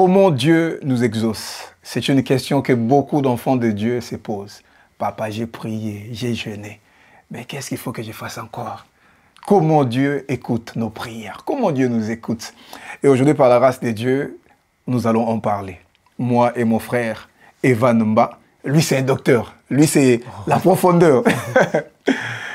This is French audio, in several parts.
Comment Dieu nous exauce? C'est une question que beaucoup d'enfants de Dieu se posent. Papa, j'ai prié, j'ai jeûné, mais qu'est-ce qu'il faut que je fasse encore? Comment Dieu écoute nos prières? Comment Dieu nous écoute? Et aujourd'hui, par la grâce de Dieu, nous allons en parler. Moi et mon frère, Evan Mba, lui c'est un docteur, lui c'est la profondeur.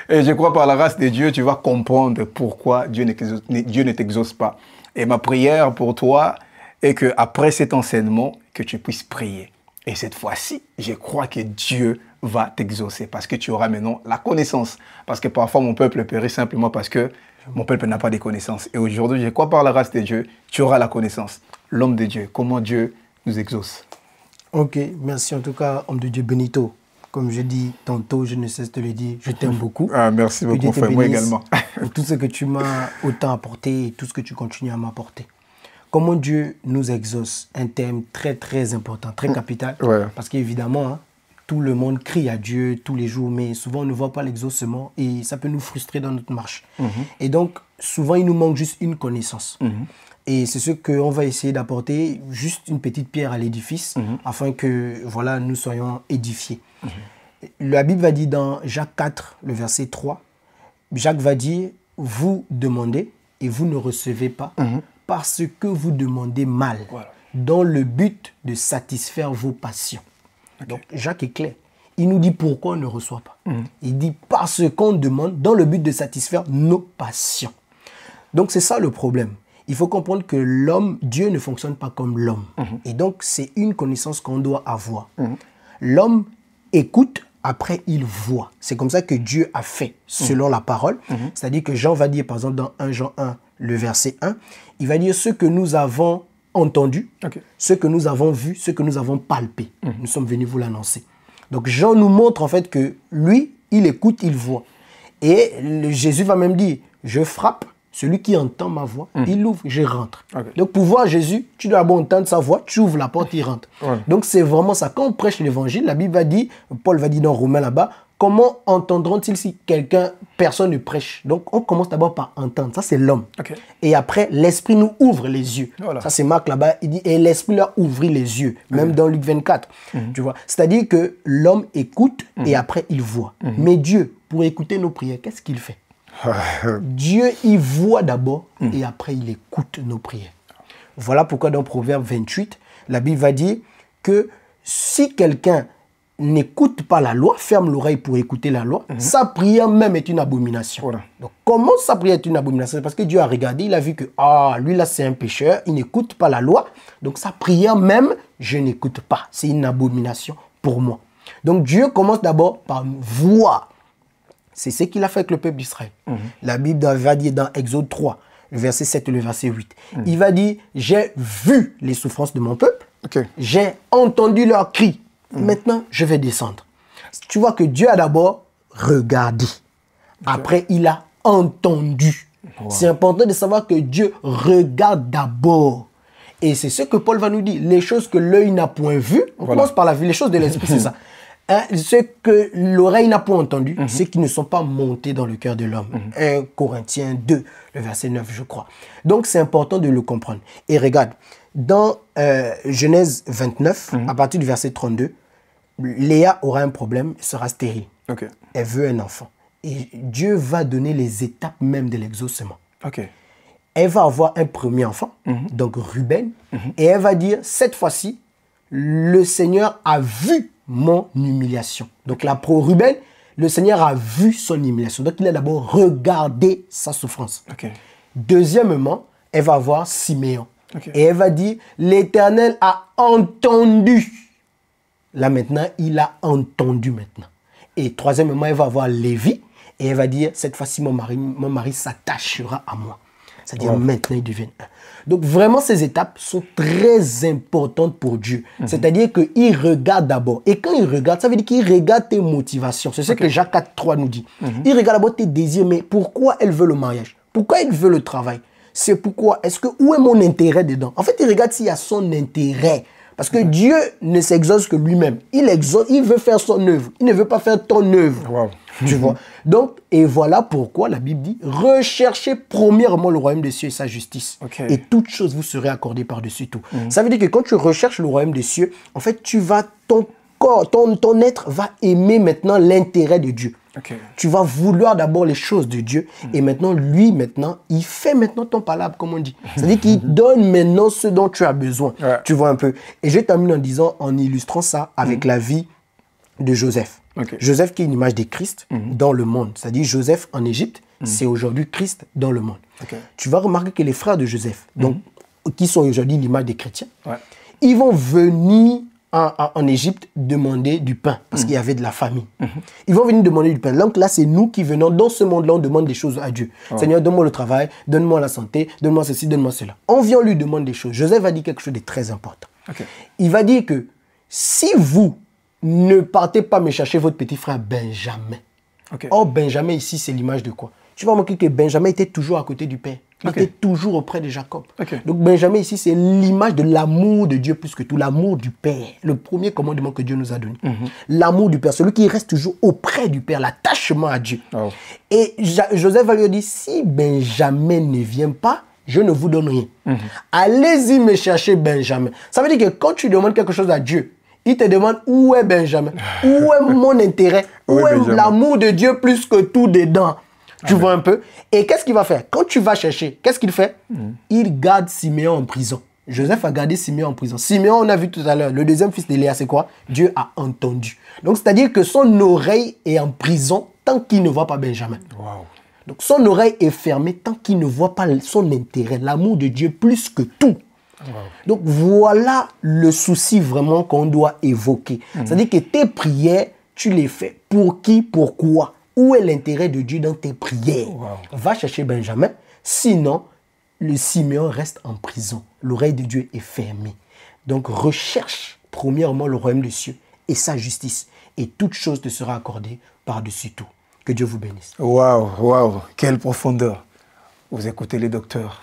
Et je crois par la grâce de Dieu, tu vas comprendre pourquoi Dieu ne t'exauce pas. Et ma prière pour toi est qu'après cet enseignement, que tu puisses prier. Et cette fois-ci, je crois que Dieu va t'exaucer parce que tu auras maintenant la connaissance. Parce que parfois, mon peuple périt simplement parce que mon peuple n'a pas de connaissances. Et aujourd'hui, je crois par la grâce de Dieu, tu auras la connaissance. L'homme de Dieu, comment Dieu nous exauce. Ok, merci en tout cas, homme de Dieu Benito. Comme je dis tantôt, je ne cesse de le dire, je t'aime beaucoup. Ah, merci beaucoup, frère, moi également. Tout ce que tu m'as autant apporté et tout ce que tu continues à m'apporter. Comment Dieu nous exauce, un thème très très important, très capital. Ouais. Parce qu'évidemment, hein, tout le monde crie à Dieu tous les jours, mais souvent on ne voit pas l'exaucement et ça peut nous frustrer dans notre marche. Et donc, souvent il nous manque juste une connaissance. Et c'est ce qu'on va essayer d'apporter, juste une petite pierre à l'édifice, afin que voilà, nous soyons édifiés. La Bible va dire dans Jacques 4, le verset 3, Jacques va dire, vous demandez et vous ne recevez pas, parce que vous demandez mal, dans le but de satisfaire vos passions. Donc Jacques est clair. Il nous dit pourquoi on ne reçoit pas. Il dit parce qu'on demande dans le but de satisfaire nos passions. Donc c'est ça le problème. Il faut comprendre que l'homme, Dieu ne fonctionne pas comme l'homme. Et donc c'est une connaissance qu'on doit avoir. L'homme écoute, après il voit. C'est comme ça que Dieu a fait, selon la parole. C'est-à-dire que Jean va dire, par exemple, dans 1 Jean 1, le verset 1, il va dire ce que nous avons entendu, ce que nous avons vu, ce que nous avons palpé. Nous sommes venus vous l'annoncer. Donc Jean nous montre en fait que lui, il écoute, il voit. Et Jésus va même dire, je frappe, celui qui entend ma voix, il ouvre, je rentre. Donc pour voir Jésus, tu dois d'abord entendre sa voix, tu ouvres la porte, il rentre. Donc c'est vraiment ça. Quand on prêche l'évangile, la Bible va dire, Paul va dire dans Romains là-bas, comment entendront-ils si personne ne prêche? Donc on commence d'abord par entendre, ça c'est l'homme. Et après, l'esprit nous ouvre les yeux. Ça c'est Marc là-bas, il dit, et l'esprit leur ouvrit les yeux, même dans Luc 24. Tu vois, c'est-à-dire que l'homme écoute et après il voit. Mais Dieu, pour écouter nos prières, qu'est-ce qu'il fait? Dieu, il voit d'abord et après il écoute nos prières. Voilà pourquoi dans Proverbe 28, la Bible va dire que si quelqu'un n'écoute pas la loi, ferme l'oreille pour écouter la loi, sa prière même est une abomination. Donc comment sa prière est une abomination? Parce que Dieu a regardé, il a vu que lui là c'est un pécheur, il n'écoute pas la loi, donc sa prière même, je n'écoute pas. C'est une abomination pour moi. Donc Dieu commence d'abord par voir. C'est ce qu'il a fait avec le peuple d'Israël. La Bible va dire dans Exode 3, le verset 7 et le verset 8. Il va dire, j'ai vu les souffrances de mon peuple, j'ai entendu leurs cris, maintenant je vais descendre. Tu vois que Dieu a d'abord regardé, après il a entendu. C'est important de savoir que Dieu regarde d'abord. Et c'est ce que Paul va nous dire, les choses que l'œil n'a point vues, on commence par la vue, les choses de l'esprit, c'est ça. Ce que l'oreille n'a pas entendu, ceux qui ne sont pas montés dans le cœur de l'homme. 1 Corinthiens 2, le verset 9, je crois. Donc, c'est important de le comprendre. Et regarde, dans Genèse 29, à partir du verset 32, Léa aura un problème, elle sera stérile. Elle veut un enfant. Et Dieu va donner les étapes même de l'exaucement. Elle va avoir un premier enfant, donc Ruben, et elle va dire, cette fois-ci, le Seigneur a vu mon humiliation. Donc là, pour Ruben, le Seigneur a vu son humiliation. Donc il a d'abord regardé sa souffrance. Deuxièmement, elle va voir Siméon. Et elle va dire, l'Éternel a entendu. Là maintenant, il a entendu maintenant. Et troisièmement, elle va voir Lévi. Et elle va dire, cette fois-ci, mon mari s'attachera à moi. C'est-à-dire maintenant, ils deviennent un. Donc vraiment, ces étapes sont très importantes pour Dieu. C'est-à-dire qu'il regarde d'abord. Et quand il regarde, ça veut dire qu'il regarde tes motivations. C'est ce que Jacques 4.3 nous dit. Il regarde d'abord tes désirs. Mais pourquoi elle veut le mariage? Pourquoi elle veut le travail? C'est pourquoi? Où est mon intérêt dedans? En fait, il regarde s'il y a son intérêt. Parce que Dieu ne s'exauce que lui-même. Il veut faire son œuvre. Il ne veut pas faire ton œuvre. Tu vois? Donc, et voilà pourquoi la Bible dit, recherchez premièrement le royaume des cieux et sa justice. Et toutes choses vous serez accordées par-dessus tout. Ça veut dire que quand tu recherches le royaume des cieux, en fait, ton corps, ton être va aimer maintenant l'intérêt de Dieu. Tu vas vouloir d'abord les choses de Dieu et maintenant, il fait maintenant ton palabre, comme on dit. C'est-à-dire qu'il donne maintenant ce dont tu as besoin. Tu vois un peu. Et je termine en illustrant ça avec la vie de Joseph. Joseph qui est une image de Christ dans le monde. C'est-à-dire Joseph en Égypte, c'est aujourd'hui Christ dans le monde. Tu vas remarquer que les frères de Joseph, donc, qui sont aujourd'hui l'image des chrétiens, ils vont venir en Égypte demander du pain parce qu'il y avait de la famine. Ils vont venir demander du pain. Donc là, c'est nous qui venons dans ce monde-là, on demande des choses à Dieu. Seigneur, donne-moi le travail, donne-moi la santé, donne-moi ceci, donne-moi cela. On vient lui demander des choses. Joseph va dire quelque chose de très important. Il va dire que si vous ne partez pas me chercher votre petit frère Benjamin. Or, Benjamin ici, c'est l'image de quoi? Tu vas remarquer que Benjamin était toujours à côté du père. Il était toujours auprès de Jacob. Donc Benjamin ici, c'est l'image de l'amour de Dieu plus que tout, l'amour du Père. Le premier commandement que Dieu nous a donné. L'amour du Père, celui qui reste toujours auprès du Père, l'attachement à Dieu. Et Joseph va lui dire, si Benjamin ne vient pas, je ne vous donne rien. Allez-y me chercher Benjamin. Ça veut dire que quand tu demandes quelque chose à Dieu, il te demande où est Benjamin, où est mon intérêt, où est l'amour de Dieu plus que tout dedans. Tu vois un peu? Et qu'est-ce qu'il va faire? Quand tu vas chercher, qu'est-ce qu'il fait? Il garde Siméon en prison. Joseph a gardé Siméon en prison. Siméon, on a vu tout à l'heure, le deuxième fils de Léa, c'est quoi? Dieu a entendu. Donc, c'est-à-dire que son oreille est en prison tant qu'il ne voit pas Benjamin. Donc, son oreille est fermée tant qu'il ne voit pas son intérêt, l'amour de Dieu plus que tout. Donc, voilà le souci vraiment qu'on doit évoquer. C'est-à-dire que tes prières, tu les fais pour qui, pourquoi? Où est l'intérêt de Dieu dans tes prières? Va chercher Benjamin, sinon le Siméon reste en prison. L'oreille de Dieu est fermée. Donc recherche premièrement le royaume des cieux et sa justice. Et toute chose te sera accordée par-dessus tout. Que Dieu vous bénisse. Waouh, quelle profondeur. Vous écoutez les docteurs.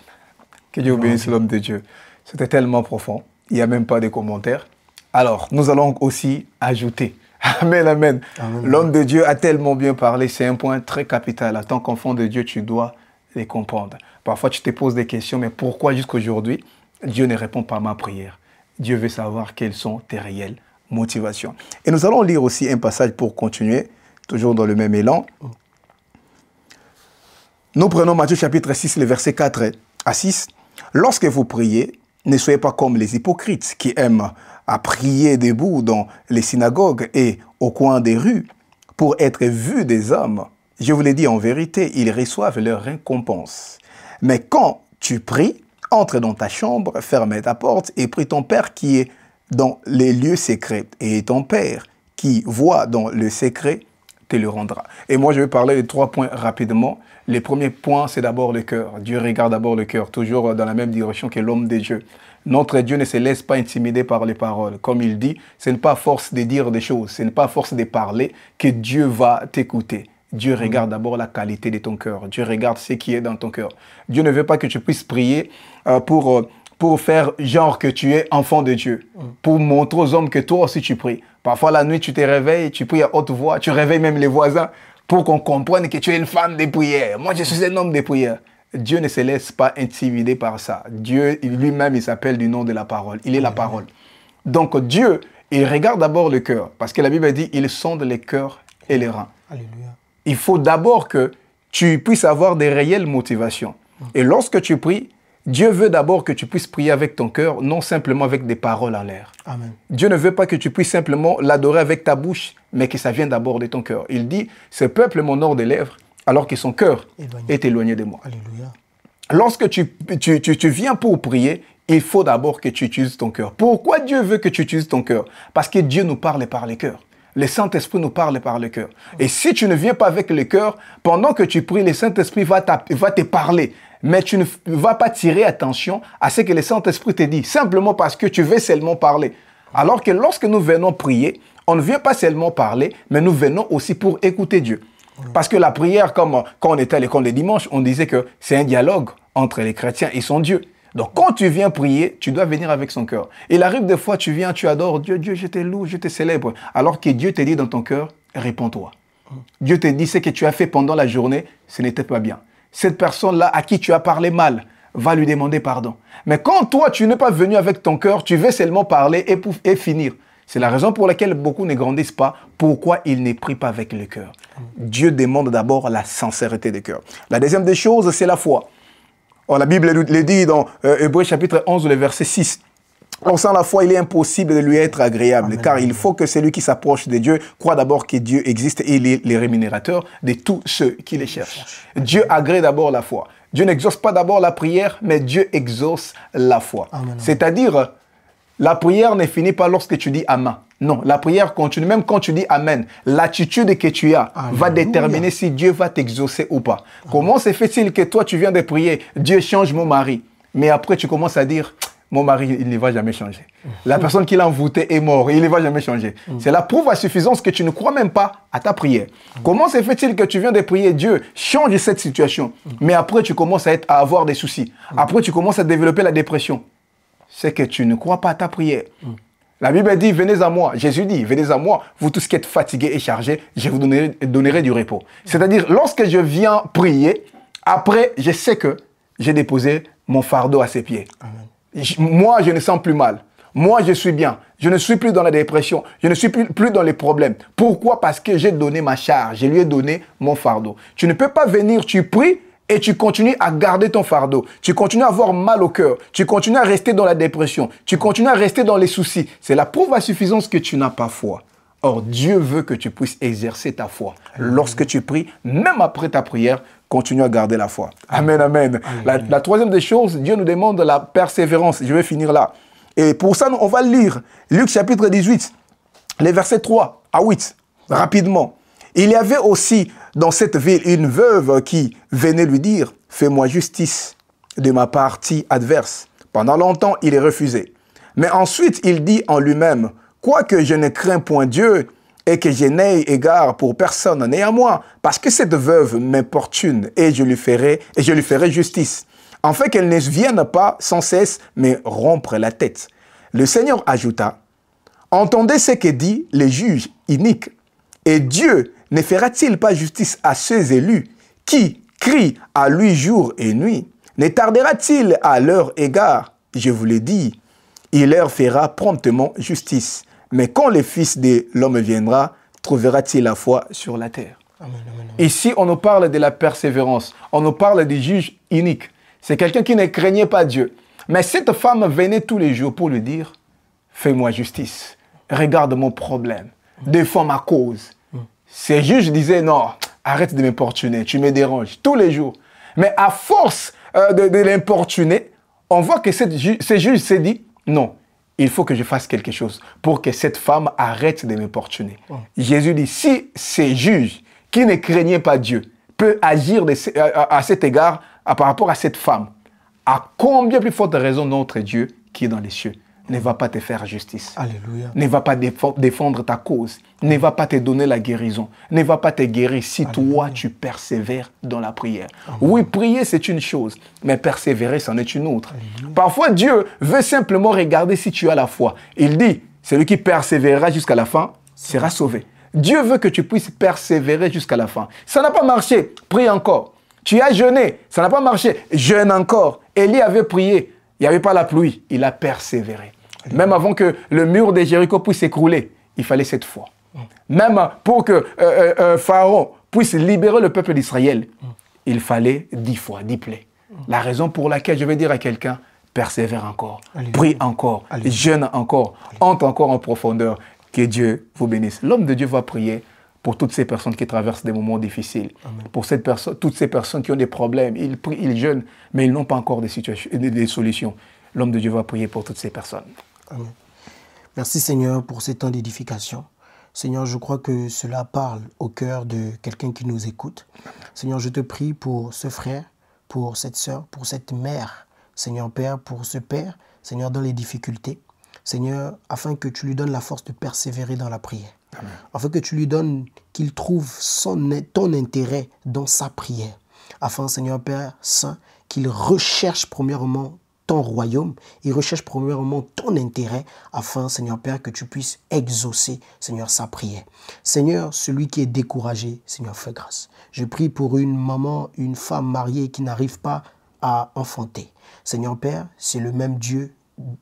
Que Dieu vous bénisse, l'homme de Dieu. C'était tellement profond. Il n'y a même pas de commentaires. Alors, nous allons aussi ajouter. Amen, amen. L'homme de Dieu a tellement bien parlé, c'est un point très capital. En tant qu'enfant de Dieu, tu dois les comprendre. Parfois, tu te poses des questions, mais pourquoi jusqu'aujourd'hui, Dieu ne répond pas à ma prière? Dieu veut savoir quelles sont tes réelles motivations. Et nous allons lire aussi un passage pour continuer, toujours dans le même élan. Nous prenons Matthieu chapitre 6, les versets 4 à 6. Lorsque vous priez, ne soyez pas comme les hypocrites qui aiment à prier debout dans les synagogues et au coin des rues pour être vus des hommes. Je vous l'ai dit en vérité, ils reçoivent leur récompense. Mais quand tu pries, entre dans ta chambre, ferme ta porte et prie ton Père qui est dans les lieux secrets. Et ton Père qui voit dans le secret te le rendra. Et moi, je vais parler de 3 points rapidement. Le premier point, c'est d'abord le cœur. Dieu regarde d'abord le cœur, toujours dans la même direction que l'homme de Dieu. Notre Dieu ne se laisse pas intimider par les paroles. Comme il dit, ce n'est pas à force de dire des choses, ce n'est pas à force de parler que Dieu va t'écouter. Dieu regarde d'abord la qualité de ton cœur. Dieu regarde ce qui est dans ton cœur. Dieu ne veut pas que tu puisses prier pour faire genre que tu es enfant de Dieu. Pour montrer aux hommes que toi aussi tu pries. Parfois la nuit tu te réveilles, tu pries à haute voix, tu réveilles même les voisins pour qu'on comprenne que tu es une femme de prière. Moi je suis un homme de prière. Dieu ne se laisse pas intimider par ça. Dieu lui-même, il s'appelle du nom de la parole. Il est la parole. Donc Dieu, il regarde d'abord le cœur. Parce que la Bible dit, il sonde les cœurs et les reins. Alléluia. Il faut d'abord que tu puisses avoir des réelles motivations. Et lorsque tu pries, Dieu veut d'abord que tu puisses prier avec ton cœur, non simplement avec des paroles en l'air. Amen. Dieu ne veut pas que tu puisses simplement l'adorer avec ta bouche, mais que ça vienne d'abord de ton cœur. Il dit, ce peuple m'honore des lèvres, alors que son cœur est éloigné de moi. Alléluia. Lorsque tu viens pour prier, il faut d'abord que tu utilises ton cœur. Pourquoi Dieu veut que tu utilises ton cœur? Parce que Dieu nous parle par le cœur. Le Saint-Esprit nous parle par le cœur. Et si tu ne viens pas avec le cœur, pendant que tu pries, le Saint-Esprit va te parler. Mais tu ne vas pas tirer attention à ce que le Saint-Esprit te dit, simplement parce que tu veux seulement parler. Alors que lorsque nous venons prier, on ne vient pas seulement parler, mais nous venons aussi pour écouter Dieu. Parce que la prière, comme quand on était à l'école le dimanche, on disait que c'est un dialogue entre les chrétiens et son Dieu. Donc quand tu viens prier, tu dois venir avec son cœur. Il arrive des fois, tu viens, tu adores Dieu, Dieu, je te loue, je te célèbre. Alors que Dieu te dit dans ton cœur, réponds-toi. Dieu te dit ce que tu as fait pendant la journée, ce n'était pas bien. Cette personne-là à qui tu as parlé mal, va lui demander pardon. Mais quand toi, tu n'es pas venu avec ton cœur, tu veux seulement parler et finir. C'est la raison pour laquelle beaucoup ne grandissent pas. Pourquoi ils ne prient pas avec le cœur? Dieu demande d'abord la sincérité du cœur. La deuxième des choses, c'est la foi. Or, la Bible le dit dans Hébreux chapitre 11, le verset 6. Or, sans la foi, il est impossible de lui être agréable, car il faut que celui qui s'approche de Dieu croit d'abord que Dieu existe et il est le rémunérateur de tous ceux qui le cherchent. Dieu agrée d'abord la foi. Dieu n'exauce pas d'abord la prière, mais Dieu exauce la foi. C'est-à-dire, la prière ne finit pas lorsque tu dis Amen. Non, la prière continue. Même quand tu dis Amen, l'attitude que tu as va déterminer si Dieu va t'exaucer ou pas. Comment se fait-il que toi, tu viens de prier, Dieu change mon mari, mais après tu commences à dire, mon mari, il ne va jamais changer. La personne qui l'a envoûté est morte, il ne va jamais changer. C'est la preuve à suffisance que tu ne crois même pas à ta prière. Comment se fait-il que tu viens de prier, Dieu change cette situation, mais après tu commences à avoir des soucis. Après tu commences à développer la dépression. C'est que tu ne crois pas à ta prière. La Bible dit, venez à moi. Jésus dit, venez à moi, vous tous qui êtes fatigués et chargés, je vous donnerai du repos. C'est-à-dire, lorsque je viens prier, après, je sais que j'ai déposé mon fardeau à ses pieds. Moi, je ne sens plus mal. Moi, je suis bien. Je ne suis plus dans la dépression. Je ne suis plus dans les problèmes. Pourquoi? Parce que j'ai donné ma charge. Je lui ai donné mon fardeau. Tu ne peux pas venir, tu pries, et tu continues à garder ton fardeau. Tu continues à avoir mal au cœur. Tu continues à rester dans la dépression. Tu continues à rester dans les soucis. C'est la preuve à suffisance que tu n'as pas foi. Or, Dieu veut que tu puisses exercer ta foi. Lorsque tu pries, même après ta prière, continue à garder la foi. Amen, amen. La troisième des choses, Dieu nous demande la persévérance. Je vais finir là. Et pour ça, on va lire Luc chapitre 18, les versets 3 à 8, rapidement. Il y avait aussi dans cette ville une veuve qui venait lui dire « Fais-moi justice de ma partie adverse ». Pendant longtemps, il est refusé. Mais ensuite, il dit en lui-même « Quoique je ne crains point Dieu et que je n'aie égard pour personne, néanmoins, parce que cette veuve m'importune et je lui ferai justice, en fait qu'elle ne vienne pas sans cesse me rompre la tête. » Le Seigneur ajouta « Entendez ce que dit le juge inique, et Dieu ne fera-t-il pas justice à ceux élus qui crient à lui jour et nuit? Ne tardera-t-il à leur égard? Je vous l'ai dit, il leur fera promptement justice. Mais quand le Fils de l'homme viendra, trouvera-t-il la foi sur la terre? Amen, amen, amen. Ici, on nous parle de la persévérance. On nous parle du juge inique. C'est quelqu'un qui ne craignait pas Dieu. Mais cette femme venait tous les jours pour lui dire, fais-moi justice. Regarde mon problème. Défends ma cause. Ces juges disaient, non, arrête de m'importuner, tu me déranges tous les jours. Mais à force de l'importuner, on voit que ces juges s'est dit, non, il faut que je fasse quelque chose pour que cette femme arrête de m'importuner. Jésus dit, si ces juges qui ne craignaient pas Dieu peuvent agir à cet égard par rapport à cette femme, à combien plus forte raison notre Dieu qui est dans les cieux ne va pas te faire justice. Alléluia. Ne va pas défendre ta cause. Ne va pas te donner la guérison. Ne va pas te guérir si Alléluia. Toi, tu persévères dans la prière. Amen. Oui, prier, c'est une chose, mais persévérer, c'en est une autre. Alléluia. Parfois, Dieu veut simplement regarder si tu as la foi. Il dit, celui qui persévérera jusqu'à la fin sera sauvé. Dieu veut que tu puisses persévérer jusqu'à la fin. Ça n'a pas marché, prie encore. Tu as jeûné, ça n'a pas marché, jeûne encore. Élie avait prié, il n'y avait pas la pluie, il a persévéré. Même avant que le mur de Jéricho puisse s'écrouler, il fallait cette foi. Même pour que Pharaon puisse libérer le peuple d'Israël, il fallait 10 fois, 10 plaies. La raison pour laquelle je vais dire à quelqu'un, persévère encore, prie encore, jeûne encore, entre encore en profondeur, que Dieu vous bénisse. L'homme de Dieu va prier pour toutes ces personnes qui traversent des moments difficiles, Amen. Pour toutes ces personnes qui ont des problèmes, ils prient, ils jeûnent, mais ils n'ont pas encore des solutions. L'homme de Dieu va prier pour toutes ces personnes. Amen. Merci Seigneur pour ces temps d'édification. Seigneur, je crois que cela parle au cœur de quelqu'un qui nous écoute. Seigneur, je te prie pour ce frère, pour cette sœur, pour cette mère. Seigneur Père, pour ce père, Seigneur, dans les difficultés. Seigneur, afin que tu lui donnes la force de persévérer dans la prière. Amen. Afin que tu lui donnes, qu'il trouve ton intérêt dans sa prière. Afin, Seigneur Père Saint, qu'il recherche premièrement ton royaume. Ils recherchent premièrement ton intérêt afin, Seigneur Père, que tu puisses exaucer, Seigneur, sa prière. Seigneur, celui qui est découragé, Seigneur, fais grâce. Je prie pour une maman, une femme mariée qui n'arrive pas à enfanter. Seigneur Père, c'est le même Dieu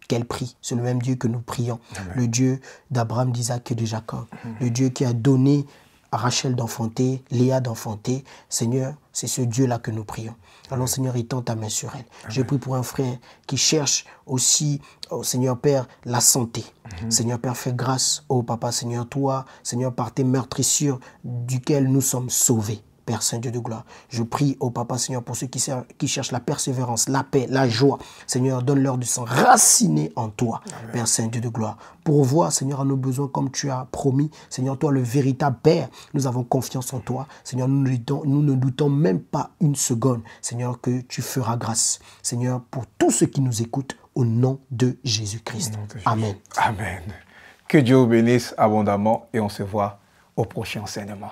qu'elle prie, c'est le même Dieu que nous prions. Amen. Le Dieu d'Abraham, d'Isaac et de Jacob. Le Dieu qui a donné à Rachel d'enfanter, Léa d'enfanter. Seigneur, c'est ce Dieu-là que nous prions. Alors Seigneur, étends ta main sur elle. Amen. Je prie pour un frère qui cherche aussi, oh, Seigneur Père, la santé. Seigneur Père, fais grâce, oh Papa, Seigneur, toi, Seigneur, par tes meurtrissures duquel nous sommes sauvés. Père Saint Dieu de gloire, je prie au Papa Seigneur pour ceux qui cherchent la persévérance, la paix, la joie. Seigneur, donne-leur du sang raciné en toi. Amen. Père Saint Dieu de gloire. Pourvois, Seigneur, à nos besoins comme tu as promis. Seigneur, toi le véritable Père, nous avons confiance en toi. Seigneur, nous ne doutons même pas une seconde, Seigneur, que tu feras grâce. Seigneur, pour tous ceux qui nous écoutent, au nom de Jésus-Christ. Amen. Amen. Que Dieu vous bénisse abondamment et on se voit au prochain enseignement.